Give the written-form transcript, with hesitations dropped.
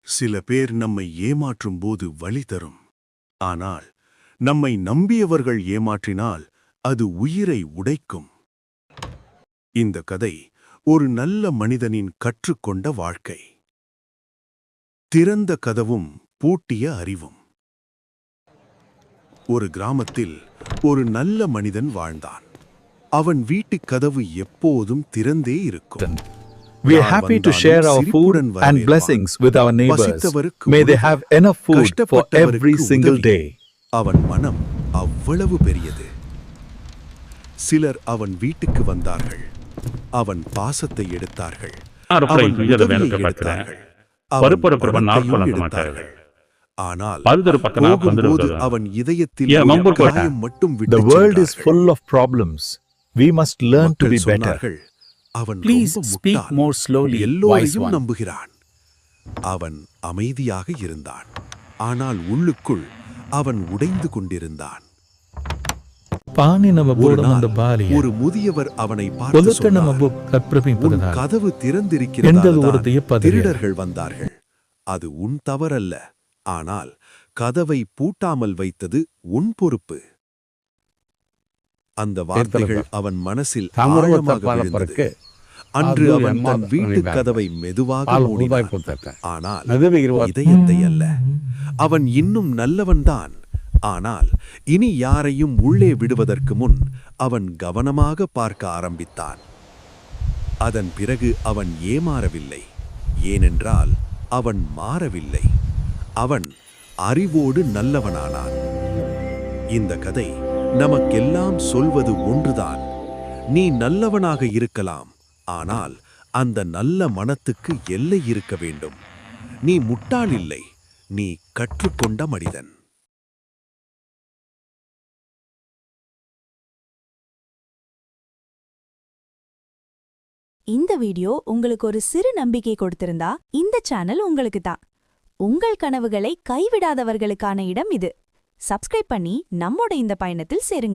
சில பேர் நம்மை ஏமாற்றும் போது வலி தரும். ஆனால் நம்மை நம்பியவர்கள் ஏமாற்றினால் அது உயிரை உடைக்கும். இந்த கதை ஒரு நல்ல மனிதனின் கற்றுக்கொண்ட வாழ்க்கை. திறந்த கதவும் பூட்டிய அறிவும். ஒரு கிராமத்தில் ஒரு நல்ல மனிதன் வாழ்ந்தான். அவன் வீட்டுக் கதவு எப்போதும் திறந்தே இருக்கும். We are happy to share our food and blessings with our neighbors. May they have enough food for every single day. அவன் மனம் அவ்வளவு பெரியது. சிலர் அவன் வீட்டுக்கு வந்தார்கள். அவன் பாசத்தை எடுத்தார்கள். அவன் உதவியை எடுத்தார்கள். அவன் பணத்தையும் எடுத்தார்கள். ஆனால் போகும்போது அவன் இதயத்தில் ஒரு காயம் மட்டும் விட்டு The world is full of problems. We must learn to be better. அவன் Please speak more slowly, wise எல்லோரையும் one. நம்புகிறான். அவன் அமைதியாக இருந்தான். ஆனால் உள்ளுக்குள் அவன் உடைந்து கொண்டிருந்தான். ஒரு நாள் ஒரு முதியவர் அவனை பார்த்து சொன்னார், "உன் கதவு திறந்திருக்கிறதால் திருடர்கள் வந்தார்கள். அது உன் தவறல்ல. ஆனால் கதவை பூட்டாமல் வைத்தது உன் பொறுப்பு." அந்த வார்த்தைகள் அவன் மனசில் ஆழமாக விழுந்தது. அன்று அவன் தன் வீட்டுக் கதவை மெதுவாக மூடினான். ஆனால் இதயத்தை அல்ல. அவன் இன்னும் நல்லவன்தான். ஆனால் இனி யாரையும் உள்ளே விடுவதற்கு முன் அவன் கவனமாக பார்க்க ஆரம்பித்தான். அதன் பிறகு அவன் ஏமாறவில்லை. ஏனென்றால் அவன் மாறவில்லை. அவன் அறிவோடு நல்லவனானான். இந்த கதை நமக்கெல்லாம் சொல்வது ஒன்றுதான். நீ நல்லவனாக இருக்கலாம். ஆனால் அந்த நல்ல மனத்துக்கு எல்லை இருக்க வேண்டும். நீ முட்டாள் இல்லை. நீ கற்றுக்கொண்ட மனிதன். இந்த வீடியோ உங்களுக்கு ஒரு சிறு நம்பிக்கை கொடுத்திருந்தா இந்த சேனல் உங்களுக்கு தான். உங்கள் கனவுகளை கைவிடாதவர்களுக்கான இடம் இது. சப்ஸ்கிரைப் பண்ணி நம்மோட இந்த பயணத்தில் சேருங்க.